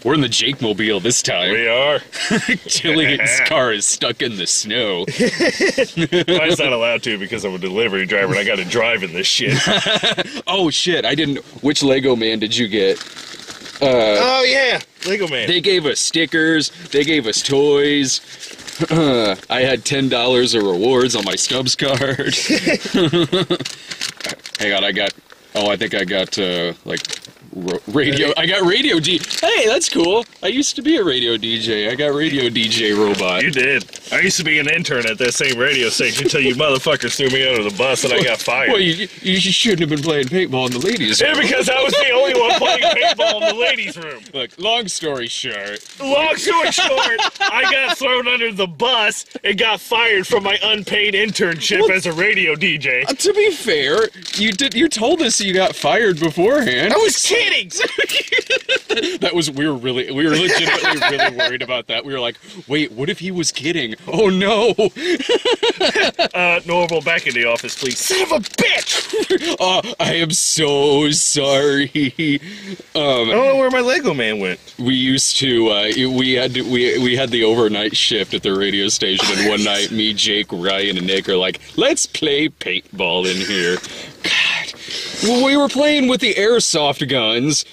We're in the Jake-mobile this time. We are. Jillian's car is stuck in the snow. Mine's not allowed to because I'm a delivery driver and I got to drive in this shit. Oh shit! I didn't. Which Lego man did you get? Oh yeah, Lego Man. They gave us stickers. They gave us toys. I had $10 of rewards on my Stubbs card. Hang on, I think I got like radio. I got radio Hey, that's cool. I used to be a radio DJ. I got radio DJ robot. You did. I used to be an intern at that same radio station until you motherfuckers threw me under the bus and I got fired. Well, you shouldn't have been playing paintball in the ladies' room. Yeah, because I was the only one playing paintball in the ladies' room. Look, long story short. Long story short, I got thrown under the bus and got fired from my unpaid internship as a radio DJ. To be fair, you told us you got fired beforehand. I was kidding. We were legitimately really worried about that. We were like, wait, what if he was kidding? Oh no. Norval, back in the office, please. Son of a bitch! I am so sorry. I don't know where my Lego Man went. We used to, we had the overnight shift at the radio station, and one night, me, Jake, Ryan, and Nick are like, let's play paintball in here. God. Well, we were playing with the airsoft guns,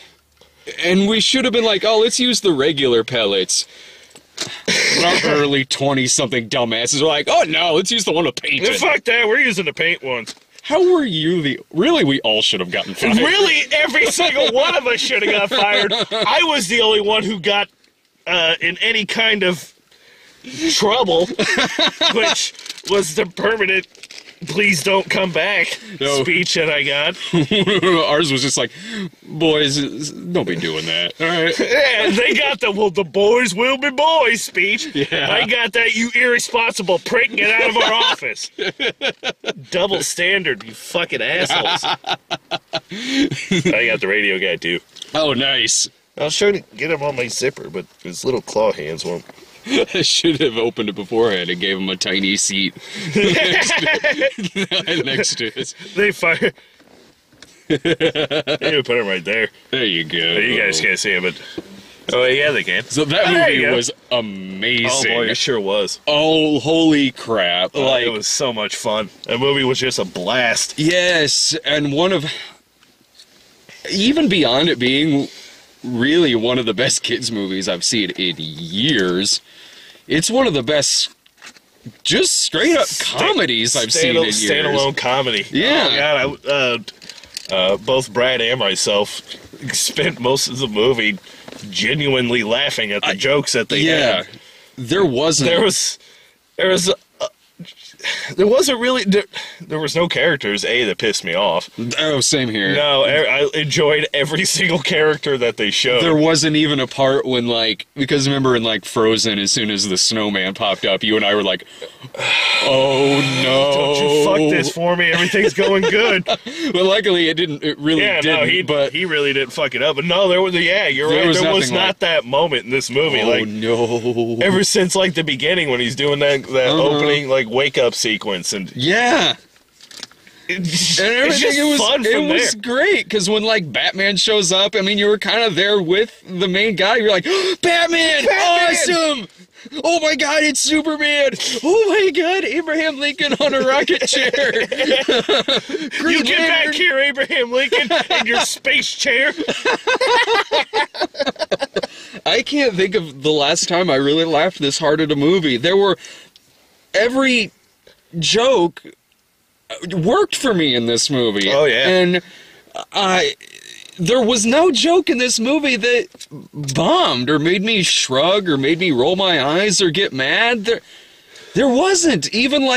and we should have been like, oh, let's use the regular pellets. Our early 20-something dumbasses are like, oh no, let's use the one with paint. Yeah, fuck that, we're using the paint ones. How were you Really, we all should have gotten fired. Really, every single one of us should have got fired. I was the only one who got in any kind of trouble, which was the permanent please don't come back speech that I got. Ours was just like, boys, don't be doing that. All right. Yeah, they got the boys will be boys speech. Yeah. I got that, you irresponsible prick, get out of our office. Double standard, you fucking assholes. I got the radio guy too. Oh, nice. I was trying to get him on my zipper, but his little claw hands won't. I should have opened it beforehand and gave him a tiny seat next to it. They fire. They put him right there. There you go. You guys can't see him, but oh yeah, they can. So that movie was amazing. Oh boy, it sure was. Oh, holy crap! Like, it was so much fun. That movie was just a blast. Yes, and even beyond it being really one of the best kids movies I've seen in years. It's one of the best, just straight up comedies I've seen in years. Standalone comedy. Yeah. Oh God, both Brad and myself spent most of the movie genuinely laughing at the jokes that they had. There wasn't. There wasn't really. There was no characters, that pissed me off. Oh, same here. No, I enjoyed every single character that they showed. There wasn't even a part when, because remember in, Frozen, as soon as the snowman popped up, you and I were like, oh, no. Don't you fuck this for me, everything's going good. Well, luckily it didn't, it really didn't. No, he really didn't fuck it up. But no, you're right, there was not that moment in this movie. Oh, no. Ever since, the beginning when he's doing that opening, wake-up sequence, and yeah, and everything, it was great because when Batman shows up, I mean, you were kind of there with the main guy. You're like, Batman, awesome! Oh my God, it's Superman! Oh my God, Abraham Lincoln on a rocket chair! You get back here, Abraham Lincoln, in your space chair! I can't think of the last time I really laughed this hard at a movie. Every joke worked for me in this movie. Oh, yeah. And there was no joke in this movie that bombed or made me shrug or made me roll my eyes or get mad. There wasn't. Even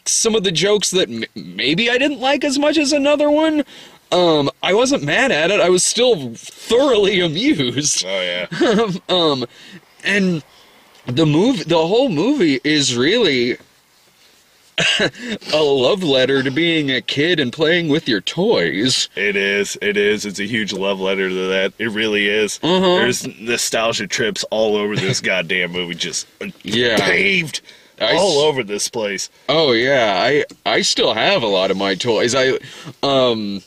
some of the jokes that maybe I didn't like as much as another one, I wasn't mad at it. I was still thoroughly amused. Oh, yeah. And the whole movie is really a love letter to being a kid and playing with your toys. It is. It's a huge love letter to that. It really is. There's nostalgia trips all over this goddamn movie, just paved all over this place. Oh yeah, I still have a lot of my toys. I don't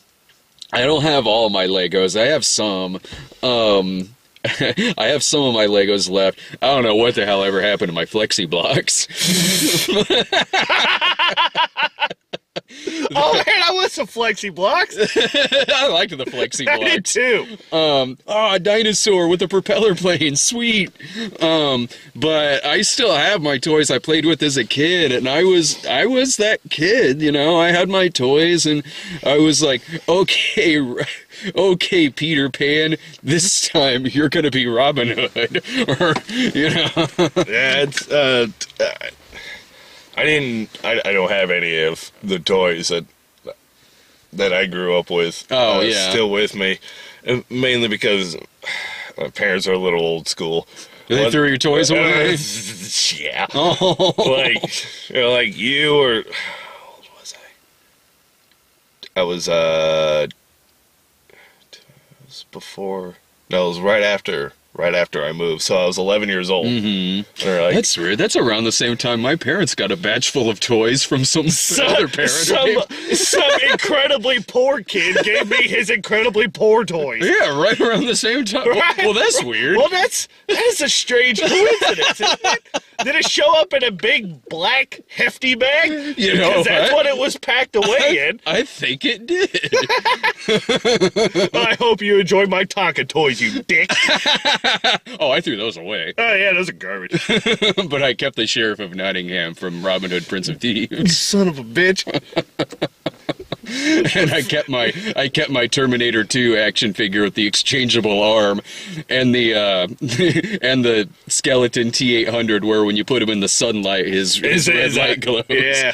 have all my Legos. I have some. I have some of my Legos left. I don't know what the hell ever happened to my Flexi blocks. Oh man, I want some Flexi blocks. I liked the Flexi blocks. I did too. A dinosaur with a propeller plane, sweet. But I still have my toys I played with as a kid, and I was that kid, you know. I had my toys, and I was like, okay, Peter Pan, this time you're gonna be Robin Hood, or you know. Yeah, it's I don't have any of the toys that I grew up with. Oh, yeah. Still with me, and mainly because my parents are a little old school. They threw your toys away? Yeah. Oh. Like you or how old was I? I was it was before. No, it was right after I moved. So I was 11 years old. Mm-hmm. Like, that's weird. That's around the same time my parents got a batch full of toys from some other parent. Some incredibly poor kid gave me his incredibly poor toys. Yeah, right around the same time. Right. Well, that's weird. Well, that is a strange coincidence, isn't it? Did it show up in a big, black, hefty bag? You know, because that's what it was packed away in. I think it did. I hope you enjoy my Tonka toys, you dick. Oh, I threw those away. Oh, yeah, those are garbage. But I kept the Sheriff of Nottingham from Robin Hood, Prince of Thieves. Son of a bitch. And I kept my Terminator 2 action figure with the exchangeable arm, and the and the skeleton T-800, where when you put him in the sunlight, his red light glows. Yeah.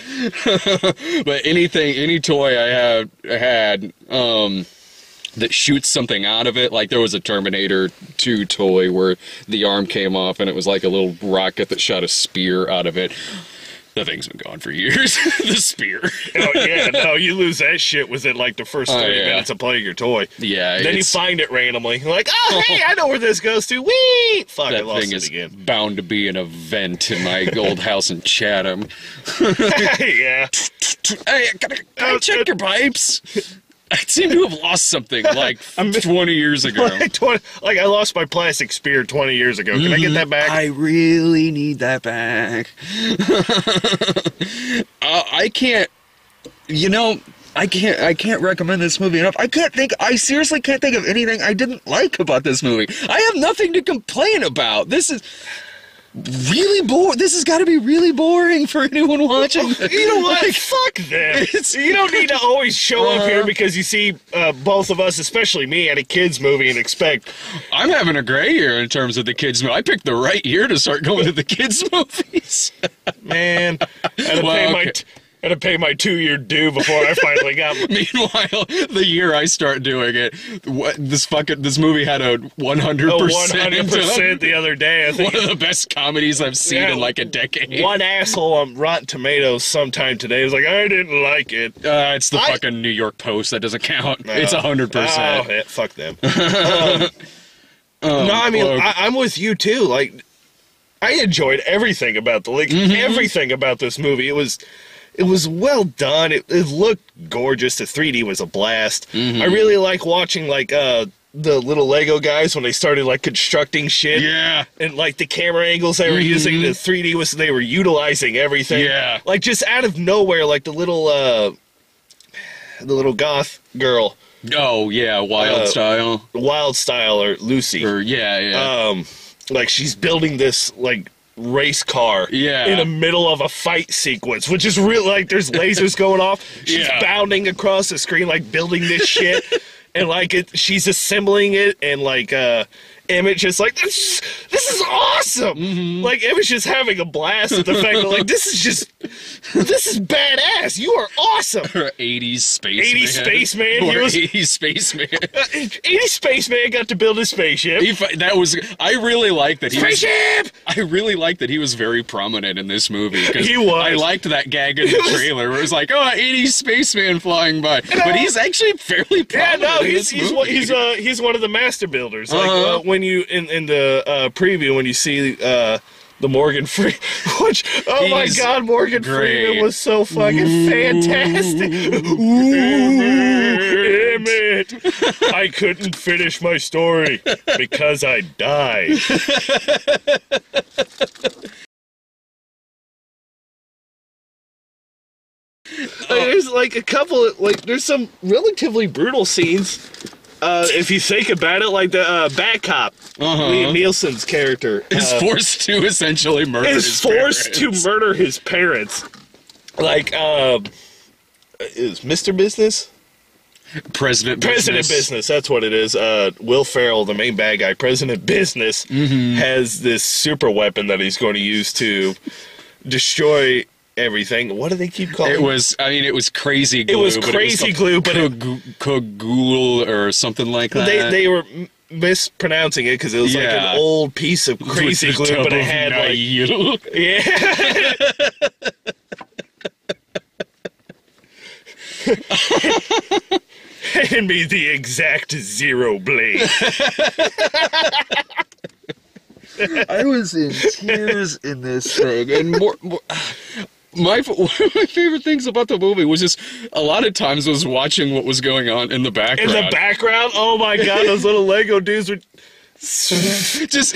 But any toy I had that shoots something out of it, like there was a Terminator 2 toy where the arm came off and it was like a little rocket that shot a spear out of it. The thing's been gone for years. The spear. Oh, yeah, no, you lose that shit within like the first 30 minutes of playing your toy. Yeah. Then you find it randomly. You're like, oh, hey, I know where this goes to. Whee! Fuck, I that lost thing it is again. bound to be an event in my old house in Chatham. Yeah. Hey, can I check your pipes? I seem to have lost something like 20 years ago. Like I lost my plastic spear 20 years ago. Can I get that back? I really need that back. I can't, I can't recommend this movie enough. I seriously can't think of anything I didn't like about this movie. I have nothing to complain about. This is really boring. This has got to be really boring for anyone watching. You know what? Fuck them. You don't need to always show up here because you see both of us, especially me, at a kids movie and expect. I'm having a great year in terms of the kids movie. I picked the right year to start going to the kids movies. Man, I had to pay my 2-year due before I finally got. Meanwhile, the year I start doing it, this movie had a 100%. 100% the other day. I think one of the best comedies I've seen in like a decade. One asshole on Rotten Tomatoes sometime today was like, I didn't like it. It's the fucking New York Post. That doesn't count. It's 100%. Oh, yeah, fuck them. No, I mean, I'm with you too. Like, I enjoyed everything about everything about this movie. It was well done. It looked gorgeous. The 3D was a blast. I really like watching like the little Lego guys when they started like constructing shit. Yeah. And like the camera angles they were using, the 3D they were utilizing everything. Yeah. Like just out of nowhere, like the little goth girl. Oh yeah, Wild Style. Wild Style or Lucy. Or yeah. Like she's building this like race car in the middle of a fight sequence, which is real. Like there's lasers going off. She's bounding across the screen, like building this shit, and like she's assembling it, and like Image is like, this is awesome. Like Image is having a blast at the fact that like this is badass. You are awesome. Or 80s spaceman. 80s spaceman. Or 80s spaceman. 80s spaceman got to build a spaceship. I really like that he Spaceship! I really like that he was very prominent in this movie. He was. I liked that gag in the trailer where it was like, 80s spaceman flying by. But he's actually fairly prominent. Yeah, no, he's one of the master builders. Like when you in the preview when you see the Morgan Freeman, which, oh my He's God, Morgan great. Freeman was so fucking fantastic. Ooh, Emmett, I couldn't finish my story because I died. There's like a couple of, like, there's some relatively brutal scenes. If you think about it, like the bad cop, Liam Nielsen's character, is forced to essentially murder is his forced parents. to murder his parents. Like, is Mr. Business? President Business, that's what it is. Will Ferrell, the main bad guy, President Business, has this super weapon that he's going to use to destroy everything. What do they keep calling it? It was crazy glue. It was crazy glue, but Kogul or something like that. they were mispronouncing it because it was like an old piece of crazy glue, but it had like hand me the exact zero blade. I was in tears in this thing, and more one of my favorite things about the movie was just a lot of times was watching what was going on in the background. In the background, oh my God, those little Lego dudes were just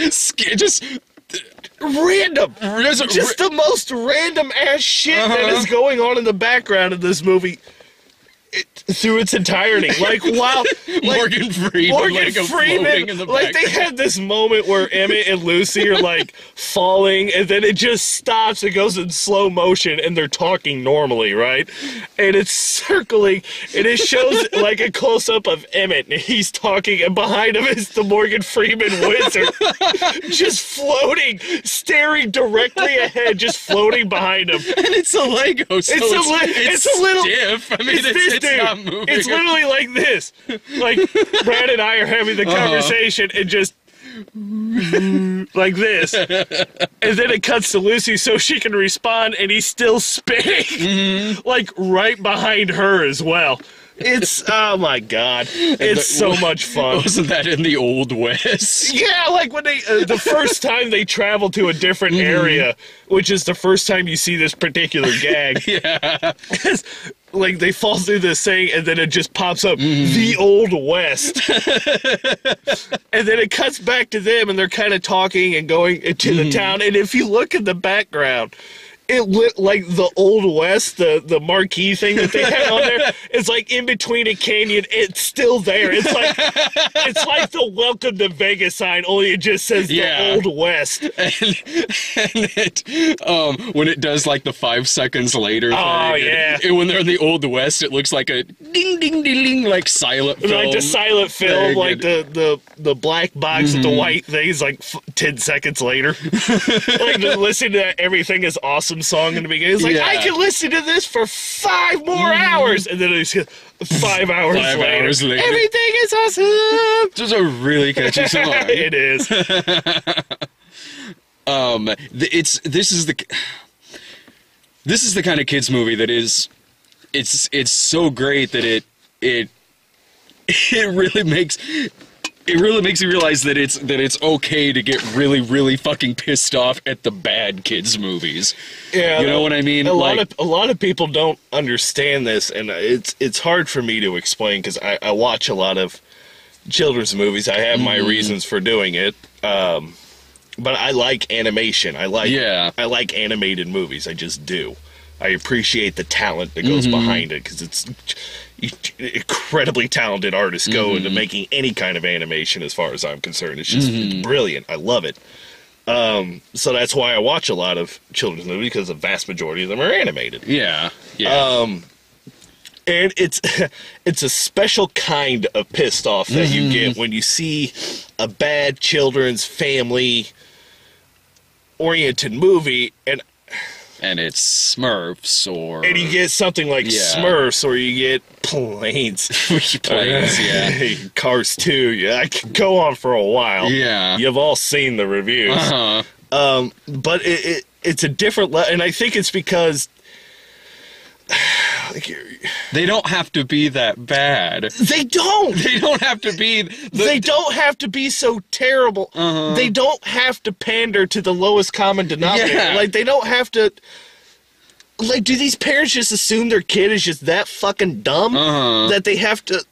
random. Just the most random ass shit that is going on in the background of this movie. Through its entirety, like wow, Morgan Freeman, floating in the like they had this moment where Emmett and Lucy are like falling, and then it just stops. It goes in slow motion, and they're talking normally, right? And it's circling, and it shows like a close up of Emmett, and he's talking, and behind him is the Morgan Freeman wizard, just floating, staring directly ahead, just floating behind him. And it's a Lego, so it's a little stiff. I mean, it's not moving. It's literally like this. Like, Brad and I are having the conversation and just like this. And then it cuts to Lucy so she can respond, and he's still spinning. Like, right behind her as well. It's, oh my God. It's so much fun. Wasn't that in the Old West? Yeah, like when they, the first time they travel to a different area, which is the first time you see this particular gag. Yeah. Like, they fall through this thing, and then it just pops up, the Old West. And then it cuts back to them, and they're kind of talking and going into the town. And if you look in the background, it lit like the Old West, the marquee thing that they had on there. It's like in between a canyon. It's still there. It's like the Welcome to Vegas sign, only it just says the Old West. And it, when it does like the 5 seconds later thing, and when they're in the Old West, it looks like a ding ding ding ding, like silent film. Like the silent film, like the black box with the white things, like 10 seconds later. Like listen to that Everything Is Awesome song in the beginning. It's like, I can listen to this for 5 more hours, and then it's 5 hours later. Everything is awesome. Just a really catchy song. It is. This is the kind of kids movie that is, it's so great that it really makes. It really makes you realize that it's okay to get really, really fucking pissed off at the bad kids movies. Yeah, you know what I mean. A lot of people don't understand this, and it's hard for me to explain because I watch a lot of children's movies. I have my reasons for doing it, but I like animation. I like animated movies. I just do. I appreciate the talent that goes behind it because it's incredibly talented artists go into making any kind of animation as far as I'm concerned. It's just it's brilliant. I love it. So that's why I watch a lot of children's movies because the vast majority of them are animated. Yeah. And it's a special kind of pissed off that you get when you see a bad children's family oriented movie and it's Smurfs, and you get something like Smurfs, or you get Planes. Cars 2. Yeah, I could go on for a while. Yeah. You've all seen the reviews. But it's a different and I think it's because like, They don't have to be that bad. they don't. They don't have to be. They don't have to be so terrible. They don't have to pander to the lowest common denominator. Yeah. Like, they don't have to. Like, do these parents just assume their kid is just that fucking dumb that they have to?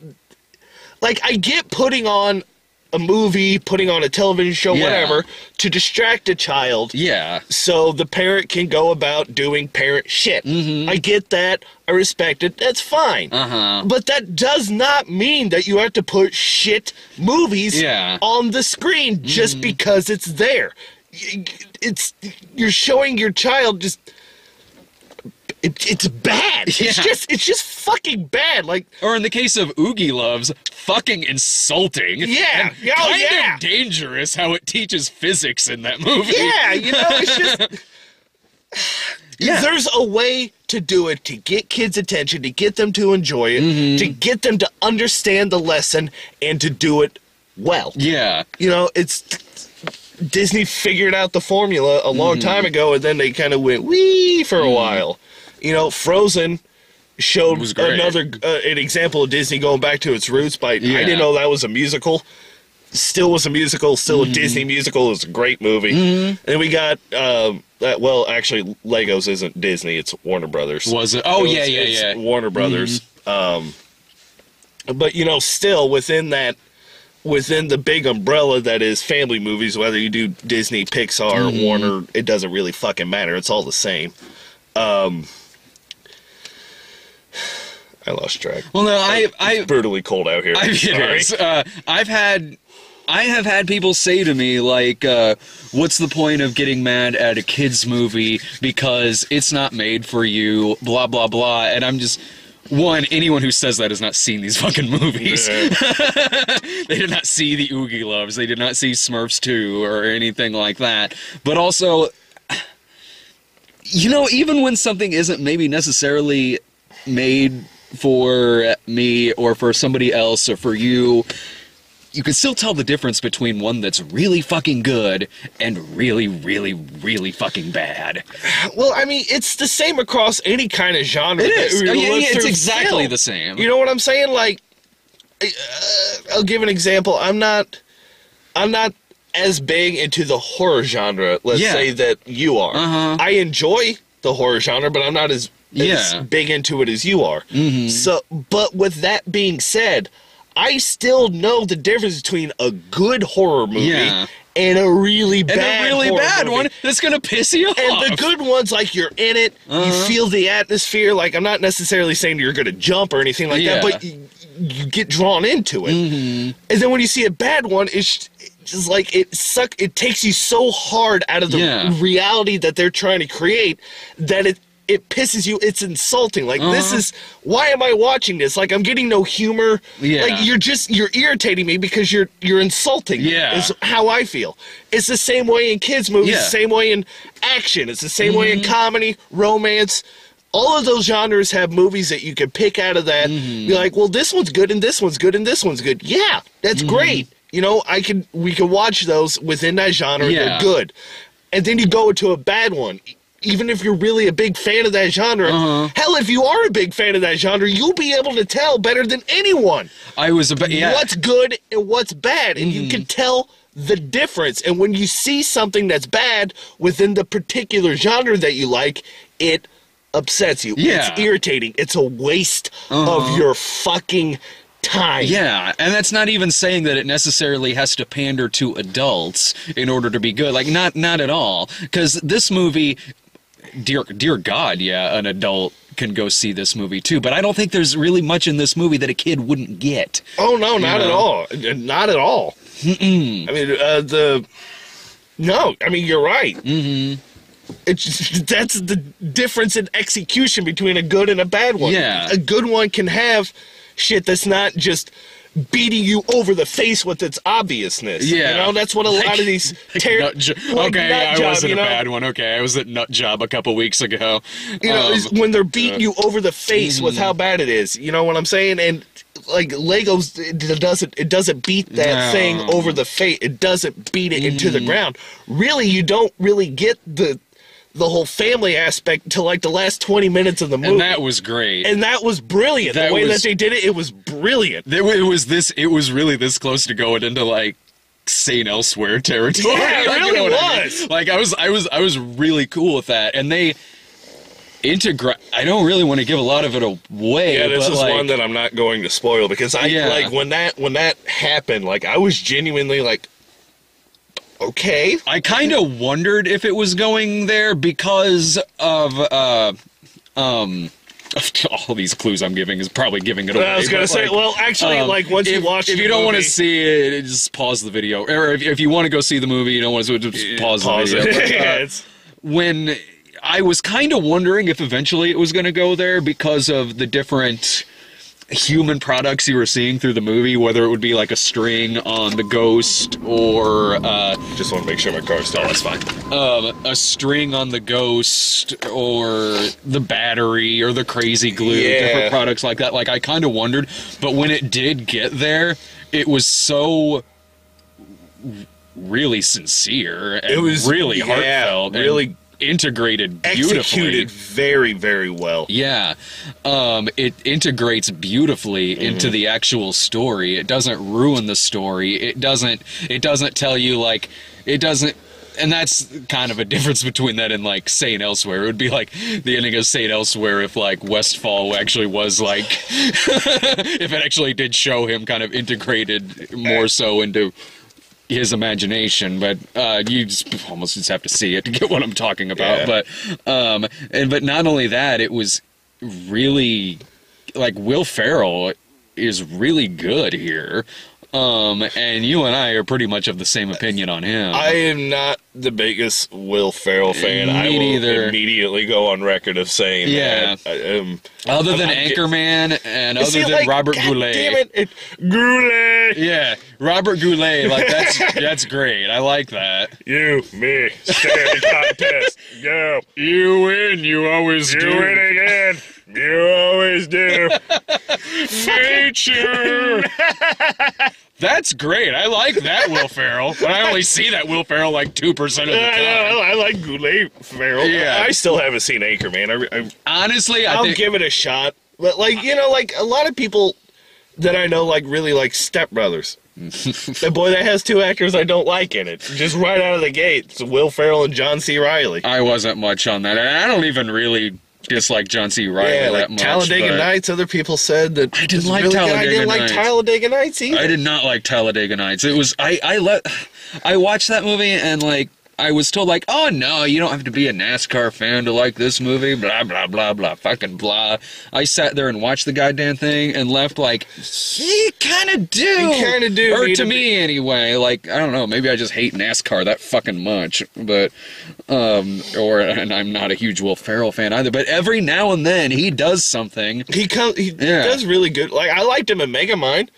Like, I get putting on a movie, putting on a television show, whatever, to distract a child. Yeah. So the parent can go about doing parent shit. I get that. I respect it. That's fine. But that does not mean that you have to put shit movies on the screen just because it's there. You're showing your child just. It's bad. Yeah. It's just fucking bad. Like, or in the case of Oogie Loves, fucking insulting. Yeah. And kind of dangerous how it teaches physics in that movie. Yeah, it's just. There's a way to do it to get kids' attention, to get them to enjoy it, to get them to understand the lesson, and to do it well. Yeah. It's. Disney figured out the formula a long time ago, and then they kind of went wee for a while. Frozen showed another an example of Disney going back to its roots. I didn't know that was a musical. Still was a musical. Still a Disney musical. It was a great movie. And we got well, actually, Legos isn't Disney. It's Warner Brothers. Was it? Oh, It's Warner Brothers. But still within that. Within the big umbrella that is family movies, whether you do Disney, Pixar, Warner, it doesn't really fucking matter. It's all the same. I lost track. Well, no, it's brutally cold out here. It is. I have had people say to me, like, what's the point of getting mad at a kid's movie because it's not made for you, blah, blah, blah. And I'm just... One, anyone who says that has not seen these fucking movies. Yeah. They did not see the Oogie Loves. They did not see Smurfs 2 or anything like that. But also, even when something isn't maybe necessarily made for me or for somebody else or for you, you can still tell the difference between one that's really fucking good and really, really, really fucking bad. Well, I mean, it's the same across any kind of genre. It is. It's exactly the same. You know what I'm saying? Like, I'll give an example. I'm not as big into the horror genre, let's say, that you are. I enjoy the horror genre, but I'm not as big into it as you are. So, but with that being said, I still know the difference between a good horror movie and a really bad one that's gonna piss you off. And the good ones, like, you're in it, you feel the atmosphere. Like, I'm not necessarily saying you're gonna jump or anything like that, but you get drawn into it. And then when you see a bad one, it's just like it takes you so hard out of the reality that they're trying to create that it pisses you. It's insulting. Like, this is, why am I watching this? Like, I'm getting no humor. Like, you're irritating me because you're insulting me, is how I feel. It's the same way in kids movies, the same way in action. It's the same way in comedy, romance. All of those genres have movies that you can pick out of that. Be like, well, this one's good and this one's good and this one's good. Yeah, that's great. We can watch those within that genre. They're good. And then you go into a bad one. Even if you're really a big fan of that genre, hell, if you are a big fan of that genre, you'll be able to tell better than anyone what's good and what's bad, and you can tell the difference. And when you see something that's bad within the particular genre that you like, it upsets you. It's irritating. It's a waste of your fucking time. Yeah, and that's not even saying that it necessarily has to pander to adults in order to be good. Like, not at all. Because this movie... Dear God, an adult can go see this movie too. But I don't think there's really much in this movie that a kid wouldn't get. Oh no, not at all. Not at all. I mean, no. I mean, you're right. That's the difference in execution between a good and a bad one. Yeah, a good one can have shit that's not just beating you over the face with its obviousness. Yeah. That's what a lot of these... I wasn't a bad one. Okay, I was at Nut Job a couple weeks ago. When they're beating you over the face with how bad it is. You know what I'm saying? And, like, Legos, it doesn't beat that thing over the face. It doesn't beat it into the ground. Really, you don't really get the the whole family aspect to like the last 20 minutes of the movie. And that was great. And that was brilliant. The way that they did it, it was brilliant. It was really this close to going into like St. Elsewhere territory. Yeah, it Like, really you know what was. I mean? Like I was really cool with that. And they integrate. I don't really want to give a lot of it away. Yeah, this but is like, one that I'm not going to spoil because like when that happened, like I was genuinely like, okay. I kind of wondered if it was going there because of all these clues I'm giving is probably giving it away. I was gonna say, like, well, actually, like once you watch, if you don't want to see it, just pause the video. Or if you want to go see the movie, you don't want to just pause the video. it. But, Yeah, when I was kind of wondering if eventually it was going to go there because of the different human products you were seeing through the movie, whether it would be like a string on the ghost or just want to make sure my car's still. That's fine. a string on the ghost or the battery or the crazy glue, different products like that. Like I kind of wondered, but when it did get there, it was so really sincere and It was really heartfelt, really and integrated beautifully. executed very, very well. Yeah, it integrates beautifully into the actual story. It doesn't ruin the story. It doesn't tell you like it doesn't. And that's kind of a difference between that and like St. Elsewhere. It would be like the ending of St. Elsewhere if like Westfall actually was like if it actually did show him kind of integrated more so into his imagination, but you almost just have to see it to get what I'm talking about. Yeah. But not only that, it was really like Will Ferrell is really good here. And you and I are pretty much of the same opinion on him. I am not the biggest Will Ferrell fan. Me I will neither. Immediately go on record of saying Yeah. that. Other than Anchorman and other than Robert God Goulet. Damn it, Goulet. Yeah, Robert Goulet, like that's great. I like that. You, me, staring contest. Go. You win, you always You win again. You always do. Feature. That's great. I like that Will Ferrell, but I only see that Will Ferrell like 2% of the time. I like Goulet Ferrell. Yeah. I still haven't seen Anchorman. Honestly, I'll think give it a shot. But like like a lot of people that I know like really like Step Brothers. The boy that has two actors I don't like in it. Just right out of the gate. It's Will Ferrell and John C. Reilly. I wasn't much on that. And I don't even really dislike John C. Reilly Yeah, like that much. Talladega but Nights. Other people said that I didn't like really good. I Talladega didn't like Nights. Talladega Nights either. I did not like Talladega Nights. It was I watched that movie and like I was told like, oh no, you don't have to be a NASCAR fan to like this movie, blah blah blah blah fucking blah. I sat there and watched the goddamn thing and left like, you kind of do. You kinda do Or need to to me anyway. Like I don't know, maybe I just hate NASCAR that fucking much, but and I'm not a huge Will Ferrell fan either. But every now and then he does something. He does really good. Like I liked him in Megamind.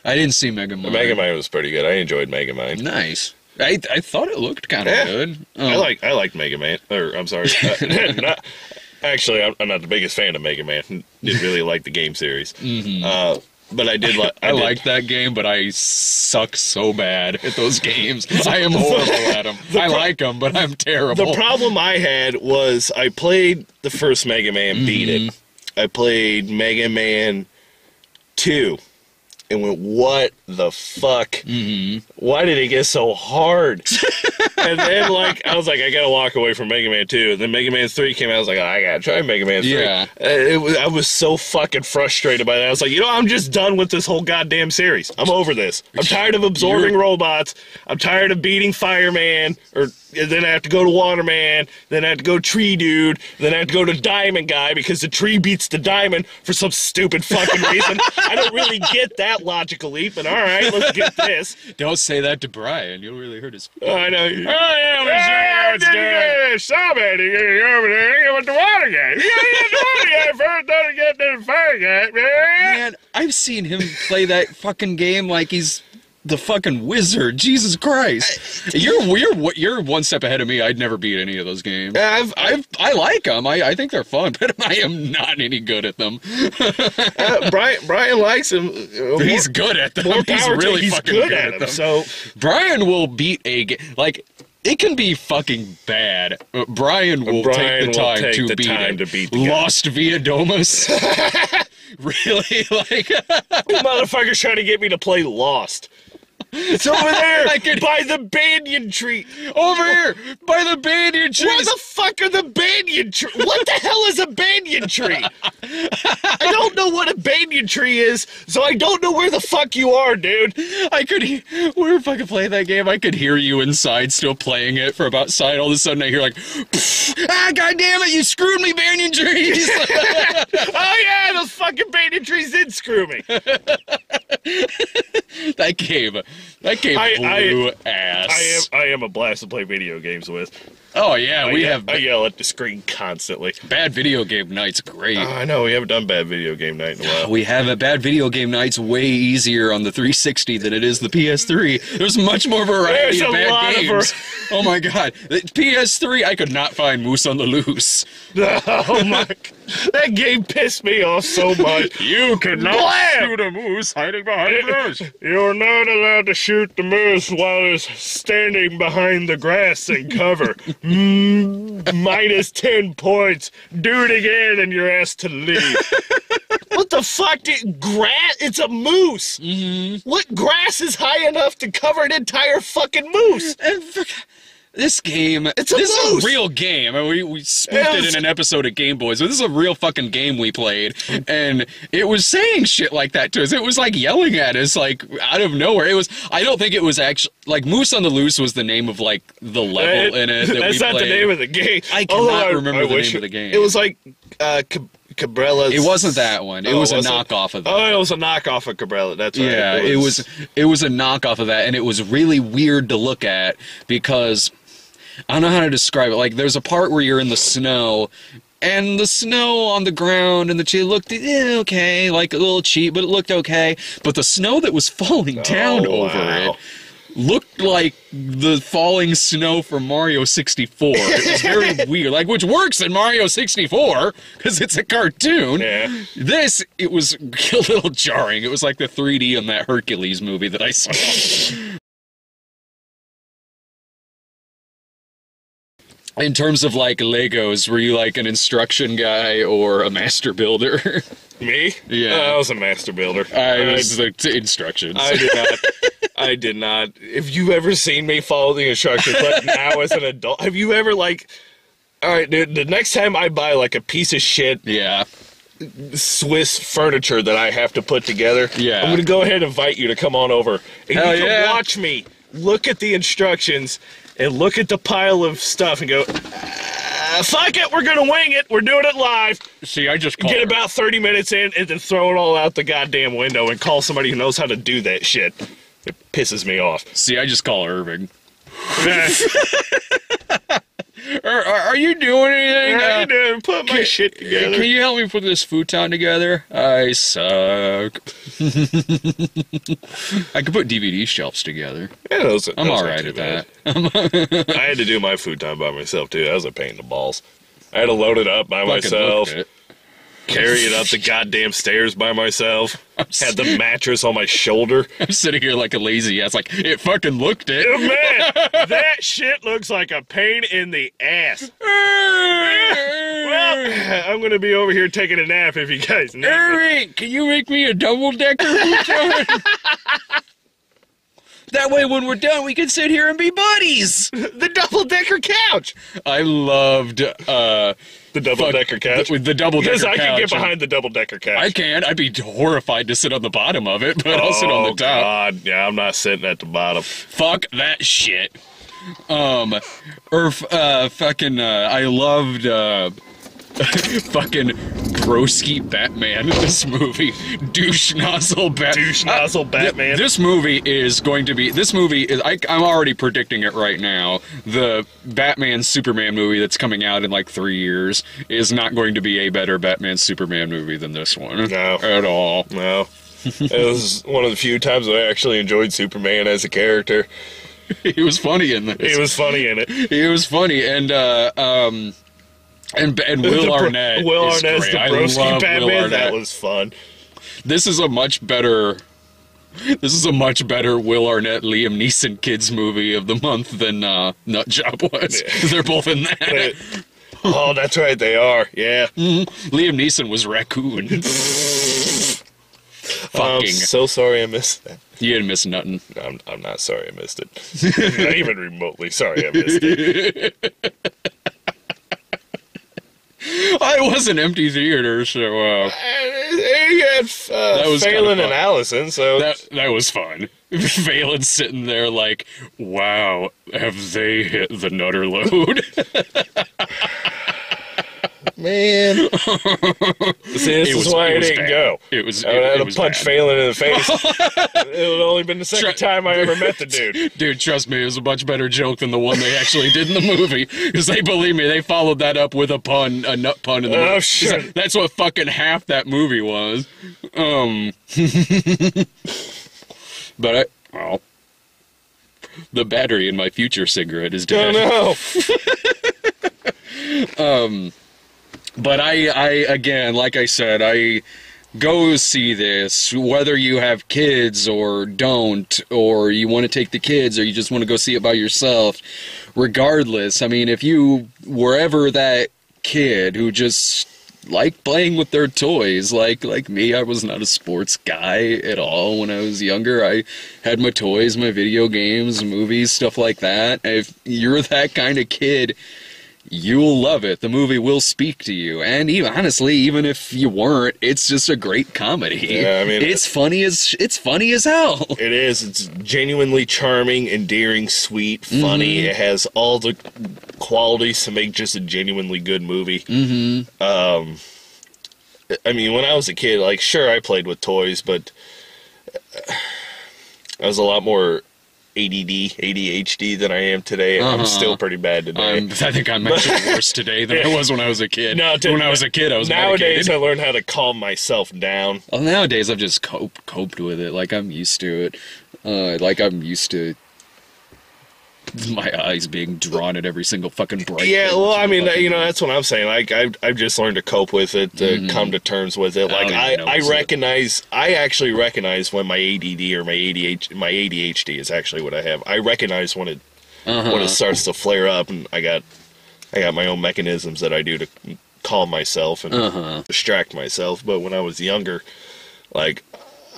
I didn't see Megamind. Megamind was pretty good. I enjoyed Megamind. Nice. I thought it looked kind of Yeah. good. I liked Mega Man. Or I'm sorry, actually, I'm not the biggest fan of Mega Man. Didn't really like the game series. But I did like. I liked that game, but I suck so bad at those games. I am horrible at them. I like them, but I'm terrible. The problem I had was I played the first Mega Man, beat it. I played Mega Man 2. And went, what the fuck? Why did it get so hard? And then, like, I was like, I gotta walk away from Mega Man 2. And then Mega Man 3 came out. I was like, I gotta try Mega Man 3. Yeah. I was so fucking frustrated by that. I was like, I'm just done with this whole goddamn series. I'm over this. I'm tired of absorbing robots. I'm tired of beating Fireman. Then I have to go to Waterman. Then I have to go Tree Dude. Then I have to go to Diamond Guy because the tree beats the diamond for some stupid fucking reason. I don't really get that logical leap, but all right, let's get this. Don't say that to Brian. You'll really hurt his feelings. I know. Somebody over there with the water guy. You get the water guy first, doesn't get the fire guy, man. Man, I've seen him play that fucking game like he's the fucking wizard. Jesus Christ. You're one step ahead of me. I'd never beat any of those games. I like them. I think they're fun, but I am not any good at them. Brian likes him. He's good at them. More He's power to really he's fucking good at at them. him. So Brian will beat a game. Like, it can be fucking bad. Brian will take the time to beat it. Lost Via Domus. Really? Like, motherfucker's trying to get me to play Lost. It's over there by the banyan tree. Over here by the banyan tree. Where the fuck are the banyan trees? What the hell is a banyan tree? I don't know what a banyan tree is, so I don't know where the fuck you are, dude. We were fucking playing that game. I could hear you inside still playing it for about side. All of a sudden I hear like, God damn it, you screwed me, banyan trees. Oh yeah, those fucking banyan trees did screw me. That game blew ass. I am a blast to play video games with. Oh yeah, I yell at the screen constantly. Bad video game night's great. I know, we haven't done bad video game night in a while. We have a bad video game night's way easier on the 360 than it is the PS3. There's much more variety of bad games. Oh my god. The PS3, I could not find Moose on the Loose. Oh my, that game pissed me off so much. You cannot shoot a moose hiding behind a bush. You're not allowed to shoot the moose while it's standing behind the grass and cover. Minus 10 points. Do it again and you're asked to leave. What the fuck? Grass? It's a moose. Mm-hmm. What grass is high enough to cover an entire fucking moose? This game, this is a real game. I mean, we spoofed it in an episode of Game Boys, but this is a real fucking game we played, and it was saying shit like that to us. It was like yelling at us, like, out of nowhere. I don't think it was actually, like, Moose on the Loose was the name of, like, the level in it that we played. That's not the name of the game. I cannot remember the name of the game. It was like, Cabrella's... It wasn't that one. It was a knockoff of that. Oh, it was a knockoff of Cabrella. That's right. Yeah, it was a knockoff of that, and it was really weird to look at because I don't know how to describe it. Like, there's a part where you're in the snow, and the snow on the ground and the tree looked okay, like a little cheap, but it looked okay. But the snow that was falling down over it looked like the falling snow from Mario 64. It was very weird, like, which works in Mario 64 because it's a cartoon. Yeah. It was a little jarring. It was like the 3D on that Hercules movie that I saw. In terms of, like, Legos, were you, like, an instruction guy or a master builder? Me? Yeah. I was a master builder. I was the instructions. I did not. I did not. If you've ever seen me follow the instructions, but now as an adult, have you ever, like, all right, dude, the next time I buy, like, a piece of shit Swiss furniture that I have to put together, I'm going to go ahead and invite you to come on over. And you can watch me look at the instructions and look at the pile of stuff and go, fuck it, we're gonna wing it, we're doing it live. See, I just get about 30 minutes in and then throw it all out the goddamn window and call somebody who knows how to do that shit. It pisses me off. See, I just call Irving. Are you doing anything? How you doing? Put my shit together. Can you help me put this futon together? I suck. I could put DVD shelves together. Yeah, I'm alright at that. I had to do my futon by myself, too. That was a pain in the balls. I had to load it up by myself. Carry it up the goddamn stairs by myself. Had the mattress on my shoulder. I'm sitting here like a lazy ass, like, it fucking looked it. Oh, man, that shit looks like a pain in the ass. Well, I'm going to be over here taking a nap if you guys need me. Can you make me a double-decker futon? That way, when we're done, we can sit here and be buddies. The double-decker couch. I loved, the double-decker couch? The double-decker couch. Because I can get behind the double-decker couch. I can. I'd be horrified to sit on the bottom of it, but I'll sit on the top. God. Yeah, I'm not sitting at the bottom. Fuck that shit. I loved, fucking Broski Batman in this movie. Douche nozzle Batman. This movie is, I'm already predicting it right now. The Batman Superman movie that's coming out in like 3 years is not going to be a better Batman Superman movie than this one. No. At all. No. It was one of the few times I actually enjoyed Superman as a character. He was funny in this. He was funny in it. He was funny, and Will Arnett. Will Arnett's the Broski Batman. That was fun. This is a much better This is a much better Will Arnett, Liam Neeson kids movie of the month than Nut Job was. 'Cause they're both in that. Oh, that's right, they are. Yeah. Liam Neeson was Raccoon. I'm Fucking. so sorry I missed that. You didn't miss nothing. I'm not sorry I missed it. I'm not even remotely sorry I missed it. It was an empty theater, so You had was kinda Phelan fun. and Allison, so that was fun. Phelan's sitting there like, wow, have they hit the nutter load? man. See, this is why I didn't bad. go. It was. I would have it to was punch bad. Phelan in the face. It would only been the second time I ever met the dude. Dude, trust me, it was a much better joke than the one they actually did in the movie. Because believe me, they followed that up with a nut pun in the movie. Oh, sure. That's what fucking half that movie was. But the battery in my future cigarette is dead. Oh no. But I again, like I said, I go see this, whether you have kids or don't, or you want to take the kids, or you just want to go see it by yourself. Regardless, I mean, if you were ever that kid who just liked playing with their toys, like me, I was not a sports guy at all when I was younger. I had my toys, my video games, movies, stuff like that. If you're that kind of kid, you'll love it. The movie will speak to you. And honestly, even if you weren't, it's just a great comedy. Yeah, I mean, it's funny as hell. It is. It's genuinely charming, endearing, sweet, funny. It has all the qualities to make just a genuinely good movie. I mean, when I was a kid, like, sure, I played with toys, but I was a lot more ADHD than I am today, and I'm still pretty bad today. I think I'm actually worse today than I was when I was a kid. When I was a kid, I was nowadays medicated. I learned how to calm myself down. Well, nowadays I've just coped with it. Like, I'm used to it. Like, I'm used to my eyes being drawn at every single fucking bright. Yeah, thing. well, I mean, you know, that's what I'm saying. Like, I've just learned to cope with it, to come to terms with it. Like, I actually recognize when my ADD or my ADHD is actually what I have. I recognize when it starts to flare up, and I got my own mechanisms that I do to calm myself and distract myself. But when I was younger, like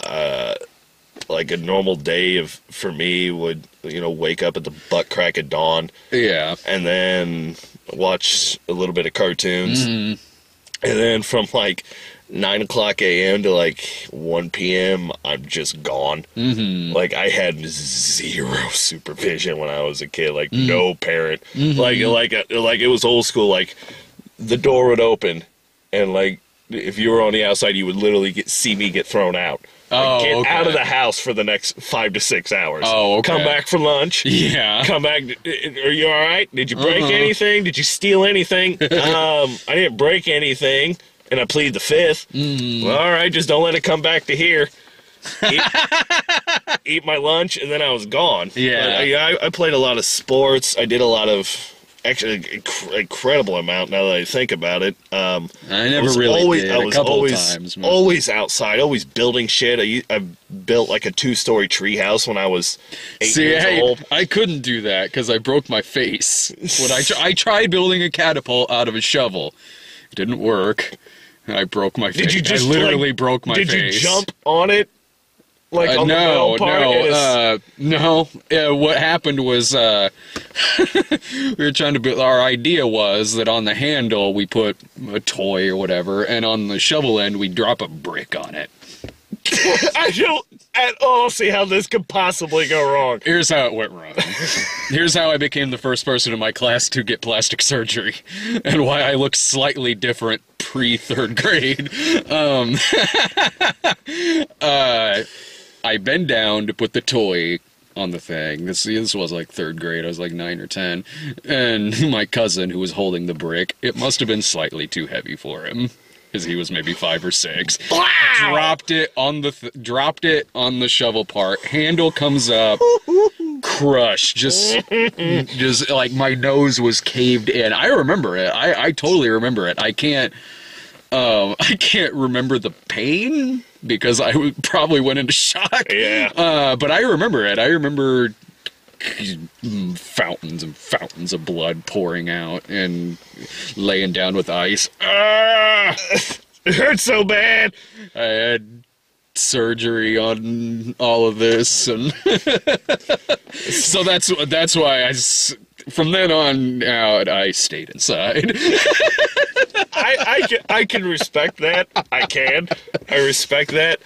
a normal day for me would, you know, wake up at the butt crack of dawn. Yeah. And then watch a little bit of cartoons. And then from like 9 o'clock a.m. to like 1 p.m., I'm just gone. Like, I had zero supervision when I was a kid. Like, no parent. Like it was old school. Like, the door would open, and like, if you were on the outside, you would literally see me get thrown out. Like, get out of the house for the next 5 to 6 hours. Oh, okay. Come back for lunch. Yeah. Come back. Are you all right? Did you break anything? Did you steal anything? I didn't break anything, and I plead the fifth. Well, all right, just don't let it come back to here. Eat my lunch, and then I was gone. Yeah. But I played a lot of sports. I did a lot of, actually, incredible amount now that I think about it. I never really did. I was a couple always, times. always outside, always building shit. I built like a 2-story treehouse when I was 8 years old. I couldn't do that because I broke my face. When I tried building a catapult out of a shovel. It didn't work. I broke my face. Did you just I literally brook my face. Did you jump on it? Like on the metal part? No. What happened was we were trying to build. Our idea was that on the handle we put a toy or whatever, and on the shovel end we drop a brick on it. I don't at all see how this could possibly go wrong. Here's how it went wrong. Here's how I became the first person in my class to get plastic surgery, and why I look slightly different pre-3rd grade. I bend down to put the toy on the thing. This was like 3rd grade. I was like 9 or 10. And my cousin, who was holding the brick, it must have been slightly too heavy for him, because he was maybe 5 or 6. Wow! Dropped it on the shovel part. Handle comes up, crushed. Just like my nose was caved in. I remember it. I totally remember it. I can't remember the pain because I probably went into shock. Yeah. But I remember it. I remember fountains and fountains of blood pouring out and laying down with ice. It hurts so bad. I had surgery on all of this, and so that's why from then on out I stayed inside. I can respect that. I respect that.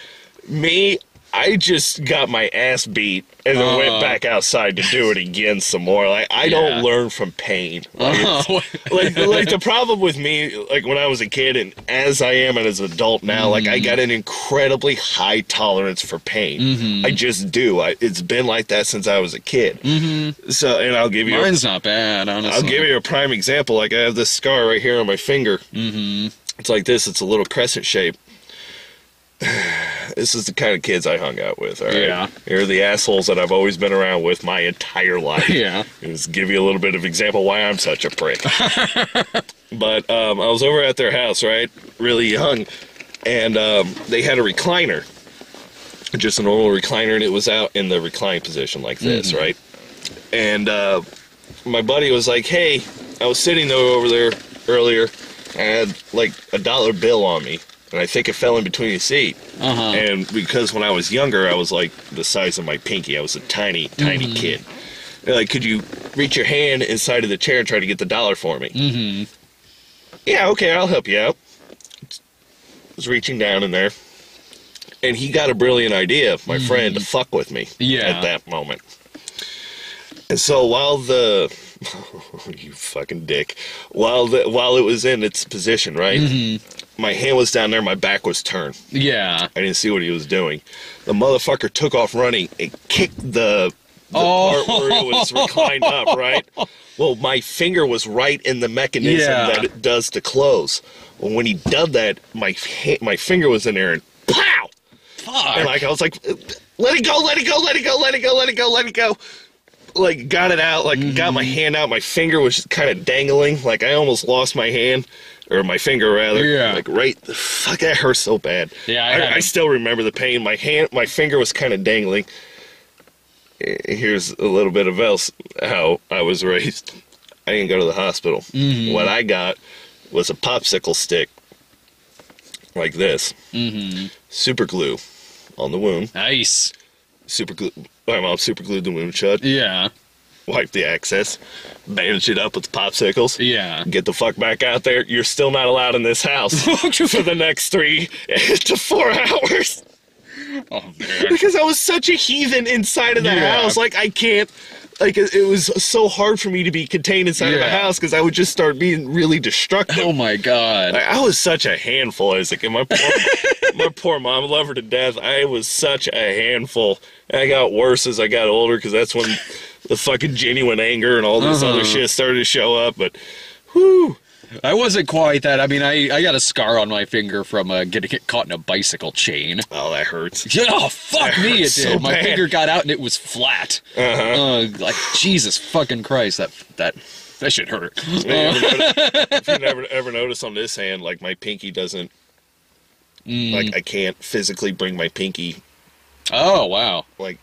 Me, I just got my ass beat and then went back outside to do it again some more. Like, I don't learn from pain. Like the problem with me, like when I was a kid and as I am and as an adult now, like I got an incredibly high tolerance for pain. I just do. It's been like that since I was a kid. So, and I'll give you Mine's not bad, honestly. I'll give you a prime example. Like I have this scar right here on my finger. It's like this. It's a little crescent shape. This is the kind of kids I hung out with, all right? Yeah. They're the assholes that I've always been around with my entire life. Yeah. Just give you a little bit of example why I'm such a prick. But I was over at their house, right? Really young. And they had a recliner. Just a normal recliner, and it was out in the recline position like this, right? And my buddy was like, hey, I was sitting over there earlier. I had like $1 bill on me. And I think it fell in between the seat. And because when I was younger, I was like the size of my pinky. I was a tiny, tiny kid. They're like, could you reach your hand inside of the chair and try to get the $1 for me? Yeah, okay, I'll help you out. Was reaching down in there. And he got a brilliant idea, my friend, to fuck with me at that moment. And so while you fucking dick. While it was in its position, right? My hand was down there, my back was turned. Yeah. I didn't see what he was doing. The motherfucker took off running and kicked the part where it was reclined up, right? Well, my finger was right in the mechanism that it does to close. Well, when he did that, my finger was in there and pow! Fuck. And like I was like, let it go, let it go, let it go, let it go, let it go, let it go. Like, got it out, like, got my hand out, my finger was just kind of dangling, like, I almost lost my hand, or my finger, rather. Yeah. Like, fuck, that hurt so bad. Yeah, I still remember the pain. My finger was kind of dangling. Here's a little bit of else, how I was raised. I didn't go to the hospital. What I got was a popsicle stick, like this. Super glue on the wound. Nice. My mom super glued the wound shut. Yeah. Wiped the excess. Bandaged it up with the popsicles. Yeah. Get the fuck back out there. You're still not allowed in this house for the next 3 to 4 hours. Oh, man. Because I was such a heathen inside of the house. Like, I can't... Like, it was so hard for me to be contained inside of the house because I would just start being really destructive. Oh, my God. Like, I was such a handful, Isaac. And my poor mom, I love her to death. I was such a handful. And I got worse as I got older because that's when the fucking genuine anger and all this other shit started to show up. But, whew. I wasn't quite that. I mean, I got a scar on my finger from getting caught in a bicycle chain. Oh, that hurts. Oh, fuck me, it did. So My bad. finger got out and it was flat. Like, Jesus fucking Christ, that shit hurt. If you ever notice on this hand, like, my pinky doesn't... Like, I can't physically bring my pinky... Oh, wow. Like,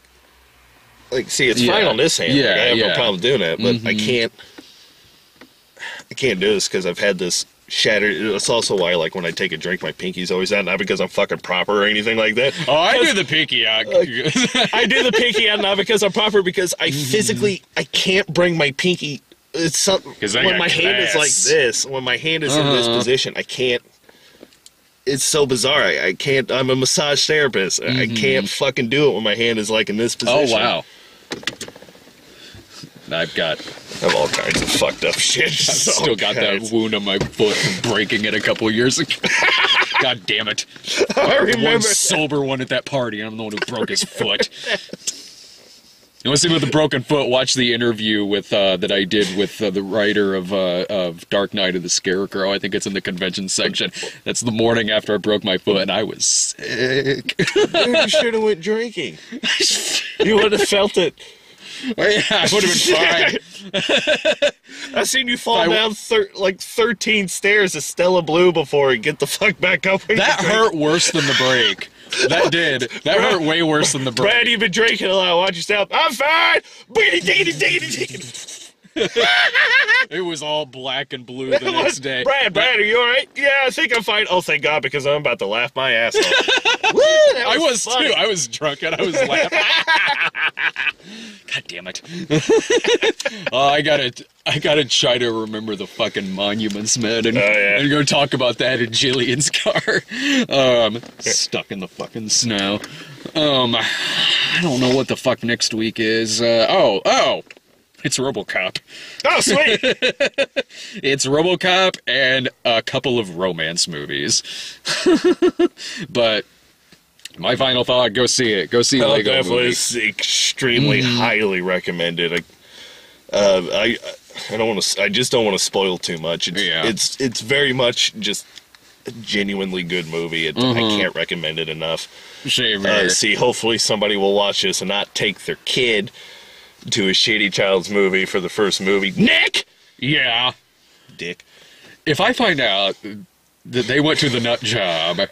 see, it's fine on this hand. Yeah, Like, I have no problem doing that, but I can't do this because I've had this shattered. It's also why, like, when I take a drink, my pinky's always out. Not because I'm fucking proper or anything like that. Oh, I do the pinky out. I do the pinky out not because I'm proper, because I physically, I can't bring my pinky. It's something when my hand is like this. When my hand is in this position, I can't. It's so bizarre. I can't. I'm a massage therapist. I can't fucking do it when my hand is like in this position. Oh, wow. I have all kinds of fucked up shit. I've still got that wound on my foot from breaking it a couple of years ago. God damn it. I remember. One sober one at that party, and I'm the one who broke his foot. You want to see with the broken foot? Watch the interview with that I did with the writer of Dark Knight of the Scarecrow. I think it's in the convention section. That's the morning after I broke my foot, and I was sick. You should have went drinking. You would have felt it. Well, yeah, I would have been fine. I seen you fall down 13 stairs of Stella Blue before and get the fuck back up. That hurt worse than the break. That did. That hurt way worse than the brain. Brad, you've been drinking a lot. Watch yourself. I'm fine. Biggity, diggity, diggity, diggity. It was all black and blue the next day. Brad, are you all right? Yeah, I think I'm fine. Oh, thank God, because I'm about to laugh my ass off. Woo, that I was funny. too. I was drunk and I was laughing. God damn it. I gotta try to remember the fucking monuments, man, and go talk about that in Jillian's car. Stuck in the fucking snow. I don't know what the fuck next week is. It's RoboCop. Oh, sweet. It's RoboCop and a couple of romance movies. But my final thought, go see it. Go see the Lego definitely movie. is extremely highly recommended. I don't want to. I just don't want to spoil too much. It's very much just a genuinely good movie. I can't recommend it enough. Shame, man. See, hopefully somebody will watch this and not take their kid to a Shady Child's movie for the first movie. Nick! Yeah. Dick. If I find out that they went to the nut job and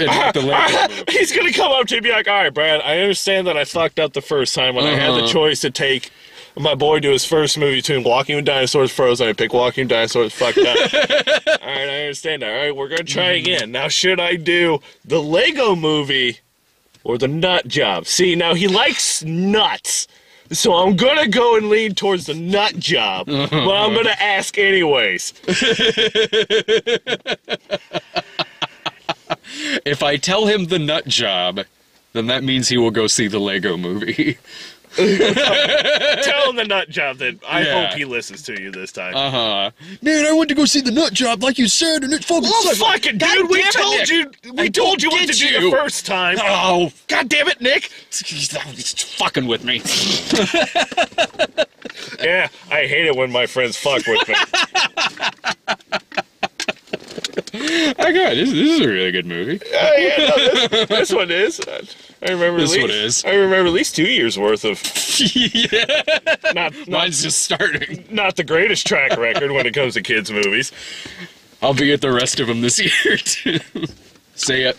not the Lego movie. He's going to come up to you and be like, all right, Brad, I understand that I fucked up the first time when I had the choice to take my boy to his first movie between Walking with Dinosaurs Frozen. I picked Walking with Dinosaurs fucked up. All right, I understand that. All right, we're going to try again. Now, should I do the Lego movie or the nut job? See, now he likes nuts. So I'm going to go and lean towards the nut job, but I'm going to ask anyways. If I tell him the nut job, then that means he will go see the Lego movie. Tell him the nut job then. I hope he listens to you this time. Man, I went to go see the nut job like you said, and it fucking sucked. Fucking dude, we told you what to do the first time. Oh, God damn it, Nick. he's fucking with me. Yeah, I hate it when my friends fuck with me. Okay, this is a really good movie. This one is. I remember This one is. I remember at least 2 years worth of Mine's just starting. not the greatest track record when it comes to kids movies. I'll be at the rest of them this year too. See ya.